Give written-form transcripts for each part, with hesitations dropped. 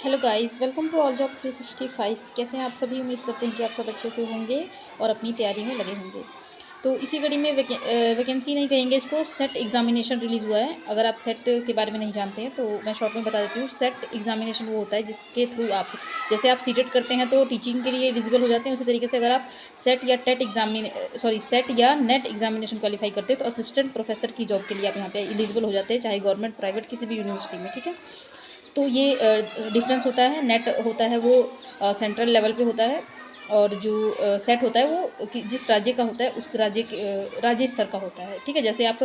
Hello guys, welcome to all job 365। कैसे हैं आप सभी। उम्मीद करते हैं कि आप सब अच्छे से होंगे और अपनी तैयारी में लगे होंगे। तो इसी कड़ी में वैकेंसी नहीं कहेंगे इसको, सेट एग्जामिनेशन रिलीज़ हुआ है। अगर आप सेट के बारे में नहीं जानते हैं तो मैं शॉर्ट में बता देती हूँ। सेट एग्जामिनेशन वो होता है जिसके थ्रू आप, जैसे आप सीटेट करते हैं तो टीचिंग के लिए एलिजिबल हो जाते हैं, उसी तरीके से अगर आप सेट या नेट एग्जामिनेशन क्वालिफाई करते हैं तो असिस्टेंट प्रोफेसर की जॉब के लिए आप यहाँ पे एलिजिबल हो जाते हैं, चाहे गवर्नमेंट प्राइवेट किसी भी यूनिवर्सिटी में। ठीक है, तो ये डिफरेंस होता है। नेट होता है वो सेंट्रल लेवल पे होता है, और जो सेट होता है वो जिस राज्य का होता है उस राज्य स्तर का होता है। ठीक है, जैसे आप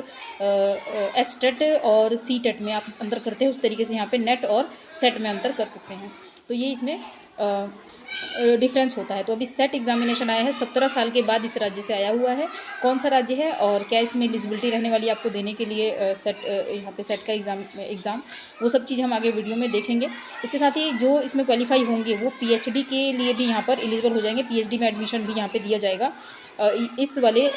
एस टेट और सी टेट में आप अंतर करते हैं, उस तरीके से यहाँ पे नेट और सेट में अंतर कर सकते हैं। तो ये इसमें डिफरेंस होता है। तो अभी सेट एग्जामिनेशन आया है, 17 साल के बाद इस राज्य से आया हुआ है। कौन सा राज्य है और क्या इसमें एलिजिबिलिटी रहने वाली है आपको देने के लिए यहाँ पे सेट का एग्ज़ाम, वो सब चीज़ हम आगे वीडियो में देखेंगे। इसके साथ ही जो इसमें क्वालिफाई होंगे वो पीएचडी के लिए भी यहाँ पर एलिजिबल हो जाएंगे। पीएचडी में एडमिशन भी यहाँ पे दिया जाएगा इस वाले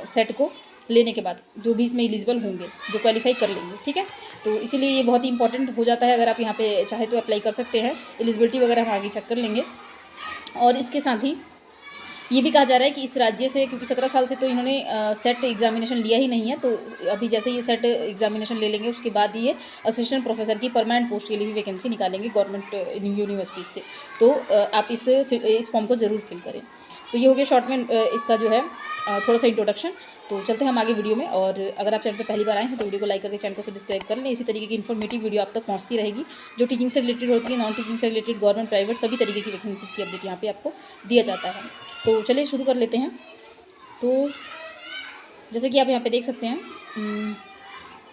सेट को लेने के बाद, जो भी इसमें एलिजिबल होंगे, जो क्वालिफाई कर लेंगे। ठीक है, तो इसीलिए ये बहुत ही इंपॉर्टेंट हो जाता है। अगर आप यहाँ पे चाहे तो अप्लाई कर सकते हैं। एलिजिबिलिटी वगैरह हम आगे चेक कर लेंगे। और इसके साथ ही ये भी कहा जा रहा है कि इस राज्य से, क्योंकि 17 साल से तो इन्होंने सेट एग्जामिनेशन लिया ही नहीं है, तो अभी जैसे ये सेट एग्जामिनेशन ले लेंगे उसके बाद ये असिस्टेंट प्रोफेसर की परमानेंट पोस्ट के लिए भी वैकेंसी निकालेंगे गवर्नमेंट यूनिवर्सिटी से। तो आप इस फॉर्म को ज़रूर फिल करें। तो ये हो गया शॉर्ट में इसका जो है थोड़ा सा इंट्रोडक्शन। तो चलते हैं हम आगे वीडियो में। और अगर आप चैनल पर पहली बार आए हैं तो वीडियो को लाइक करके चैनल को सब्सक्राइब कर लें। इसी तरीके की इन्फॉर्मेटिव वीडियो आप तक पहुंचती रहेगी, जो टीचिंग से रिलेटेड होती है, नॉन टीचिंग से रिलेटेड, गवर्नमेंट प्राइवेट सभी तरीके की वैकेंसीज की अपडेट यहाँ पे आपको दिया जाता है। तो चलिए शुरू कर लेते हैं। तो जैसे कि आप यहाँ पे देख सकते हैं,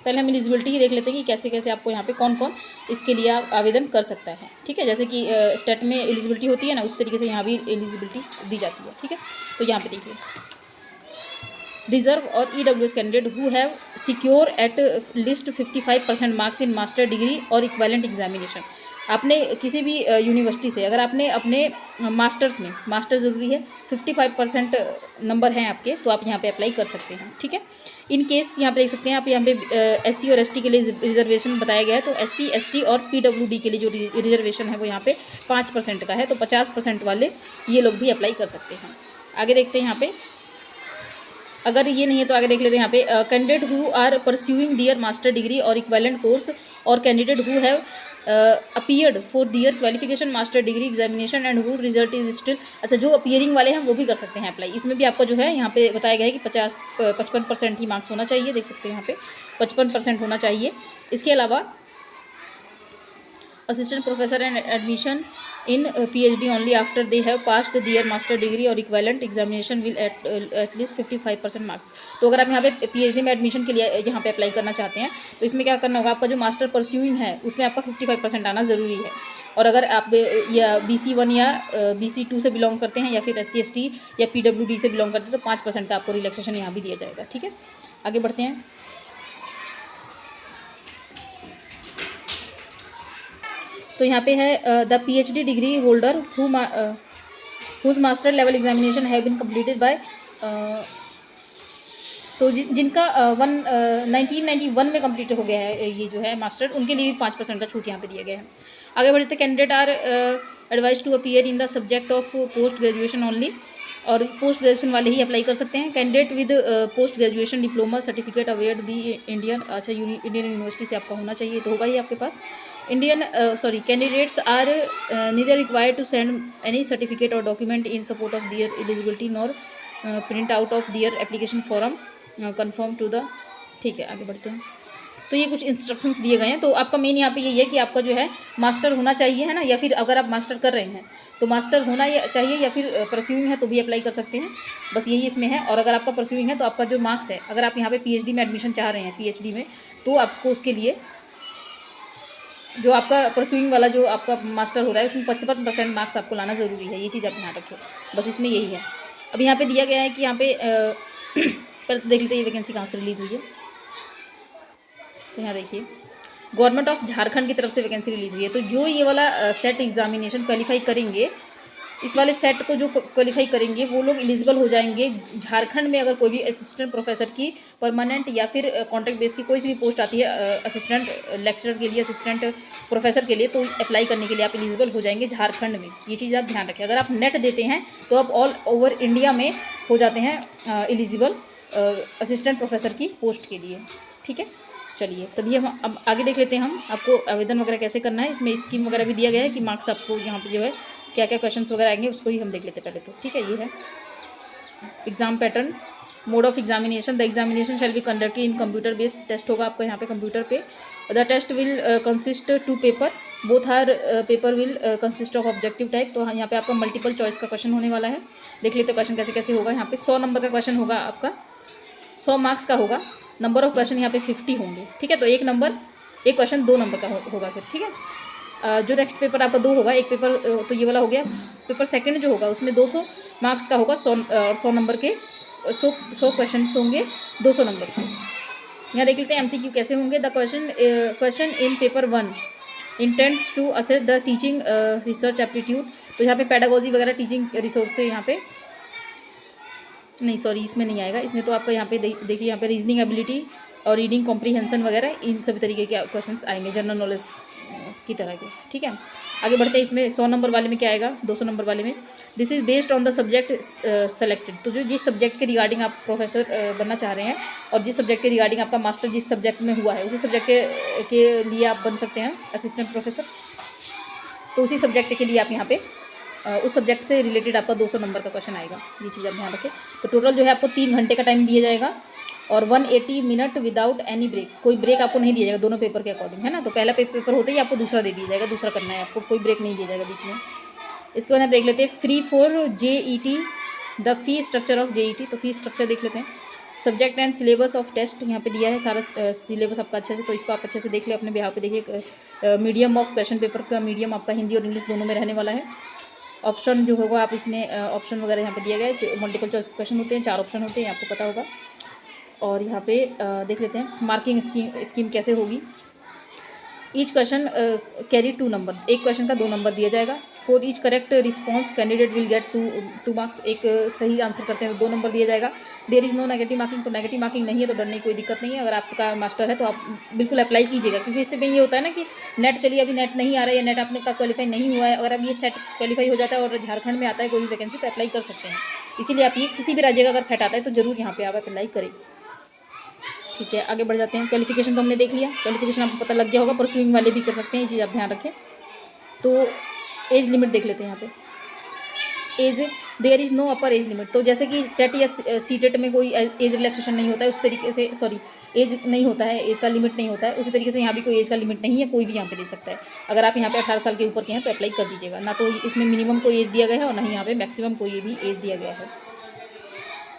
पहले हम एलिजिबिलिटी ही देख लेते हैं कि कैसे कैसे आपको यहाँ पे कौन कौन इसके लिए आवेदन कर सकता है। ठीक है, जैसे कि टेट में एलिजिबिलिटी होती है ना, उस तरीके से यहाँ भी एलिजिबिलिटी दी जाती है। ठीक है, तो यहाँ पे देखिए, रिजर्व और EWS candidate who have secure at least 55% marks in master degree और इक्विवेलेंट एग्जामिनेशन। आपने किसी भी यूनिवर्सिटी से, अगर आपने अपने मास्टर्स में, मास्टर ज़रूरी है, 55% नंबर हैं आपके, तो आप यहाँ पे अप्लाई कर सकते हैं। ठीक है, इन केस यहाँ पे देख सकते हैं आप, यहाँ पे एससी और एसटी के लिए रिजर्वेशन बताया गया है। तो एससी एसटी और पीडब्ल्यूडी के लिए जो रिजर्वेशन है वो यहाँ पे 5% का है, तो 50% वाले ये लोग भी अप्लाई कर सकते हैं। आगे देखते हैं यहाँ पे, अगर ये नहीं है तो आगे देख लेते हैं यहाँ पे, candidate who are pursuing their master degree और इक्विवेलेंट कोर्स और candidate who have appeared for their qualification master degree examination and who result is still. अच्छा, जो अपीयरिंग वाले हैं वो भी कर सकते हैं अप्लाई। इसमें भी आपका जो है यहाँ पे बताया गया है कि 55% ही मार्क्स होना चाहिए। देख सकते हैं यहाँ पे 55% होना चाहिए। इसके अलावा assistant professor and admission in PhD only after they have passed their master degree or equivalent examination will at least 55% marks। तो अगर आप यहाँ पे PhD में एडमिशन के लिए यहाँ पे अप्लाई करना चाहते हैं तो इसमें क्या करना होगा, आपका जो मास्टर परस्यूइंग है उसमें आपका 55% आना ज़रूरी है। और अगर आप या BC1 या BC2 से बिलोंग करते हैं, या फिर SC ST या PWD से बिलोंग करते हैं, तो 5% का आपको रिलैक्सेशन यहाँ भी दिया जाएगा। ठीक है, आगे बढ़ते हैं। तो यहाँ पे है the PhD degree holder whose master level examination have been completed by, तो जिनका 1991 में कंप्लीट हो गया है ये जो है मास्टर, उनके लिए भी 5% का छूट यहाँ पे दिया गया है। आगे बढ़ते, candidate are advise to appear in the subject of post graduation only, और पोस्ट ग्रेजुएशन वाले ही अप्लाई कर सकते हैं। Candidate with post graduation diploma certificate awarded by Indian, अच्छा इंडियन यूनिवर्सिटी से आपका होना चाहिए, तो होगा ही आपके पास। Candidates are neither required to send any certificate और document in support of their eligibility nor print out of their application form confirm to the. ठीक है, आगे बढ़ते हैं। तो ये कुछ इंस्ट्रक्शंस दिए गए हैं। तो आपका मेन यहाँ पे यही है कि आपका जो है मास्टर होना चाहिए, है ना, या फिर अगर आप मास्टर कर रहे हैं तो मास्टर होना चाहिए, या फिर परस्यूइंग है तो भी अप्लाई कर सकते हैं। बस यही इसमें है। और अगर आपका परस्यूइंग है तो आपका जो मार्क्स है, अगर आप यहाँ पे PhD में एडमिशन चाह रहे हैं PhD में, तो आपको उसके लिए जो आपका परस्यूइंग वाला जो आपका मास्टर हो रहा है उसमें 55% मार्क्स आपको लाना ज़रूरी है। ये चीज़ आप ध्यान रखिए, बस इसमें यही है। अब यहाँ पे दिया गया है कि यहाँ पे पहले तो देख लेते हैं ये वैकेंसी कहाँ से रिलीज़ हुई है। तो यहाँ देखिए, गवर्नमेंट ऑफ झारखंड की तरफ से वैकेंसी रिलीज हुई है। तो जो ये वाला सेट एग्जामिनेशन क्वालिफाई करेंगे इस वाले सेट को जो क्वालिफाई करेंगे वो लोग एलिजिबल हो जाएंगे झारखंड में। अगर कोई भी असिस्टेंट प्रोफेसर की परमानेंट या फिर कॉन्ट्रैक्ट बेस की कोई सी भी पोस्ट आती है असिस्टेंट लेक्चरर के लिए, असिस्टेंट प्रोफेसर के लिए, तो अप्लाई करने के लिए आप एलिजिबल हो जाएंगे झारखंड में। ये चीज़ आप ध्यान रखें। अगर आप नेट देते हैं तो आप ऑल ओवर इंडिया में हो जाते हैं एलिजिबल असिस्टेंट प्रोफेसर की पोस्ट के लिए। ठीक है, चलिए तभी हम अब आगे देख लेते हैं हम आपको आवेदन वगैरह कैसे करना है। इसमें स्कीम वगैरह भी दिया गया है कि मार्क्स आपको यहाँ पे जो है क्या क्या क्वेश्चंस वगैरह आएंगे उसको ही हम देख लेते हैं पहले तो। ठीक है, ये है exam pattern, mode of examination. The examination shall be conducted in computer based test होगा आपका यहाँ पे कंप्यूटर पे। The test will consist 2 paper, both are paper will consist of objective type. तो यहाँ पे आपका मल्टीपल चॉइस का क्वेश्चन होने वाला है। देख लेते क्वेश्चन कैसे कैसे होगा। यहाँ पे 100 नंबर का क्वेश्चन होगा आपका, 100 मार्क्स का होगा। नंबर ऑफ क्वेश्चन यहाँ पे 50 होंगे। ठीक है, तो एक क्वेश्चन 2 नंबर का होगा फिर। ठीक है, जो नेक्स्ट पेपर आपका 2 होगा, एक पेपर तो ये वाला हो गया। पेपर सेकंड जो होगा उसमें 200 मार्क्स का होगा, 100 नंबर के 100 क्वेश्चन होंगे 200 नंबर के। यहाँ देख लेते हैं एमसीक्यू कैसे होंगे। The question in paper 1 intends to assess the teaching research aptitude. तो यहाँ पे पेडागोजी वगैरह टीचिंग रिसोर्स से यहाँ पे नहीं, सॉरी इसमें नहीं आएगा। इसमें तो आपका यहाँ पे देखिए यहाँ पे रीजनिंग एबिलिटी और रीडिंग कॉम्प्रीहेंशन वगैरह इन सभी तरीके के क्वेश्चंस आएंगे जनरल नॉलेज की तरह के। ठीक है, आगे बढ़ते हैं। इसमें 100 नंबर वाले में क्या आएगा, 200 नंबर वाले में this is based on the subject selected. तो जो जिस सब्जेक्ट के रिगार्डिंग आप प्रोफेसर बनना चाह रहे हैं और जिस सब्जेक्ट के रिगार्डिंग आपका मास्टर जिस सब्जेक्ट में हुआ है उसी सब्जेक्ट के लिए आप बन सकते हैं असिस्टेंट प्रोफेसर। तो उसी सब्जेक्ट के लिए आप यहाँ पे उस सब्जेक्ट से रिलेटेड आपका 200 नंबर का क्वेश्चन आएगा। ये चीज़ आप ध्यान रखें। तो टोटल जो है आपको 3 घंटे का टाइम दिया जाएगा और 180 मिनट विदाउट एनी ब्रेक। कोई ब्रेक आपको नहीं दिया जाएगा दोनों पेपर के अकॉर्डिंग, है ना। तो पहला पेपर होते ही आपको दूसरा दे दिया जाएगा, दूसरा करना है आपको, कोई ब्रेक नहीं दिया जाएगा बीच में। इसके बाद आप देख लेते हैं free for JET, the fee structure of JET। तो फी स्ट्रक्चर देख लेते हैं। Subject and syllabus of test यहाँ पे दिया है सारा सिलेबस आपका अच्छे से, तो इसको आप अच्छे से देख ले अपने बिहार पे। देखिए मीडियम ऑफ क्वेश्चन पेपर का मीडियम आपका हिंदी और इंग्लिश दोनों में रहने वाला है। ऑप्शन जो होगा आप इसमें ऑप्शन वगैरह यहाँ पे दिया गया है। मल्टीपल चॉइस क्वेश्चन होते हैं, 4 ऑप्शन होते हैं, आपको पता होगा। और यहाँ पे देख लेते हैं मार्किंग स्कीम कैसे होगी। ईच क्वेश्चन कैरी 2 नंबर, एक क्वेश्चन का 2 नंबर दिया जाएगा। For each correct response candidate will get 2 marks. एक सही आंसर करते हैं तो 2 नंबर दिया जाएगा। There is no negative marking. तो नेगेटिव मार्किंग नहीं है तो डरने की कोई दिक्कत नहीं है। अगर आपका मास्टर है तो आप बिल्कुल अप्लाई कीजिएगा, क्योंकि इससे में ये होता है ना कि नेट चलिए अभी नेट नहीं आ रहा है या नेट आपने का क्वालिफाई नहीं हुआ है, अगर अब ये सेट क्वालिफाई हो जाता है और झारखंड में आता है कोई भी वैकेंसी तो अप्लाई कर सकते हैं। इसीलिए आप ये किसी भी राज्य का अगर सेट आता है तो जरूर यहाँ पे आप अप्लाई करें। ठीक है, आगे बढ़ जाते हैं। क्वालिफिकेशन तो हमने देख लिया, क्वालिफिकेशन आपको पता लग गया होगा। परसुइंग वाले भी कर सकते हैं, ये चीज़ आप ध्यान रखें। तो एज लिमिट देख लेते हैं यहाँ पे। As there is no upper age limit. तो जैसे कि टेट या सीटेट में कोई एज रिलैक्सेशन नहीं होता है, उस तरीके से सॉरी एज नहीं होता है, एज का लिमिट नहीं होता है, उसी तरीके से यहाँ भी कोई एज का लिमिट नहीं है, कोई भी यहाँ पे दे सकता है। अगर आप यहाँ पे 18 साल के ऊपर के हैं तो अप्लाई कर दीजिएगा। ना तो इसमें मिनिमम कोई एज दिया गया है और ना ही यहाँ पे मैक्सिमम कोई भी एज दिया गया है।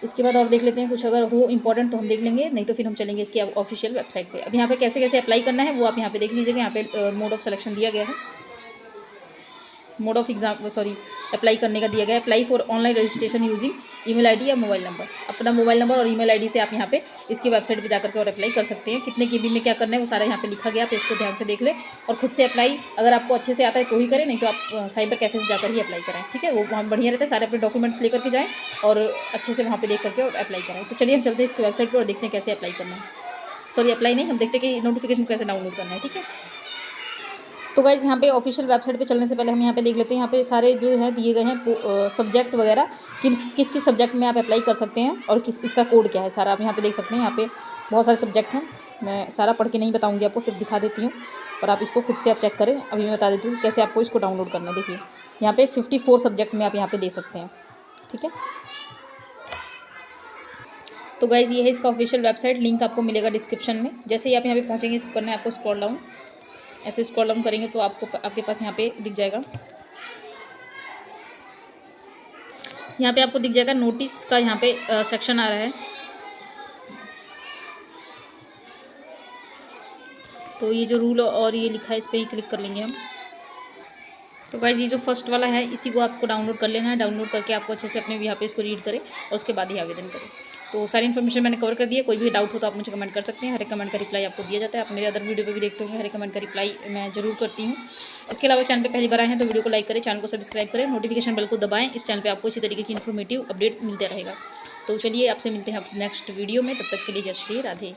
इसके बाद और देख लेते हैं कुछ, अगर हो इंपॉर्टेंट तो हम देख लेंगे, नहीं तो फिर हम चलेंगे इसकी ऑफिशियल वेबसाइट पे। अब यहाँ पे कैसे कैसे अप्लाई करना है वो आप यहाँ पे देख लीजिएगा। यहाँ पे मोड ऑफ सिलेक्शन दिया गया है, मोड ऑफ अप्लाई करने का दिया गया है। Apply for online registration using email ID या मोबाइल नंबर। अपना मोबाइल नंबर और ईमेल आईडी से आप यहाँ पे इसकी वेबसाइट पे जाकर के और अप्लाई कर सकते हैं। कितने KB में क्या करना है वो सारा यहाँ पे लिखा गया, आप इसको ध्यान से देख लें और खुद से अप्लाई अगर आपको अच्छे से आता है तो ही करें, नहीं तो आप साइबर कैफे से जाकर ही अप्लाई कराएं। ठीक है, वो वहाँ बढ़िया रहता है। सारे अपने डॉक्यूमेंट्स लेकर के जाएँ और अच्छे से वहाँ पर देख करके और अप्लाई कराएं। तो चलिए हम चलते हैं इसकी वेबसाइट पर और देखते हैं कैसे अप्लाई करना है। सॉरी अप्लाई नहीं, हम देखते हैं कि नोटिफिकेशन कैसे डाउनलोड करना है। ठीक है, तो गाइज यहाँ पे ऑफिशियल वेबसाइट पे चलने से पहले हम यहाँ पे देख लेते हैं। यहाँ पे सारे जो है दिए गए हैं सब्जेक्ट वगैरह, किस किस सब्जेक्ट में आप अप्लाई कर सकते हैं और इसका कोड क्या है, सारा आप यहाँ पे देख सकते हैं। यहाँ पे बहुत सारे सब्जेक्ट हैं, मैं सारा पढ़ के नहीं बताऊँगी आपको, सिर्फ दिखा देती हूँ और आप इसको खुद से आप चेक करें। अभी मैं बता देती हूँ कैसे आपको इसको डाउनलोड करना है। देखिए यहाँ पे 54 सब्जेक्ट में आप यहाँ पे दे सकते हैं। ठीक है, तो गाइज ये है इसका ऑफिशियल वेबसाइट, लिंक आपको मिलेगा डिस्क्रिप्शन में। जैसे ही आप यहाँ पे पहुँचेंगे इसको करना है आपको स्क्रॉल डाउन, ऐसे स्क्रॉल डाउन करेंगे तो आपके पास यहाँ पे दिख जाएगा। यहाँ पे आपको दिख जाएगा नोटिस का यहाँ पे सेक्शन आ रहा है। तो ये जो रूल और ये लिखा है इस पर ही क्लिक कर लेंगे हम। तो गाइस ये जो फर्स्ट वाला है इसी को आपको डाउनलोड कर लेना है। डाउनलोड करके आपको अच्छे से अपने यहाँ पे इसको रीड करें और उसके बाद ही आवेदन करें। तो सारी इन्फॉर्मेशन मैंने कवर कर दी है। कोई भी डाउट हो तो आप मुझे कमेंट कर सकते हैं, हर एक कमेंट का रिप्लाई आपको दिया जाता है। आप मेरे अदर वीडियो पे भी देखते होंगे, हर एक कमेंट का रिप्लाई मैं जरूर करती हूँ। इसके अलावा चैनल पे पहली बार आए हैं तो वीडियो को लाइक करें, चैनल को सब्सक्राइब करें, नोटिफिकेशन बेल को दबाएं। इस चैनल पर आपको इसी तरीके की इन्फॉर्मेटिव अपडेट मिलता रहेगा। तो चलिए आपसे मिलते हैं नेक्स्ट वीडियो में, तब तक के लिए जय श्री राधे।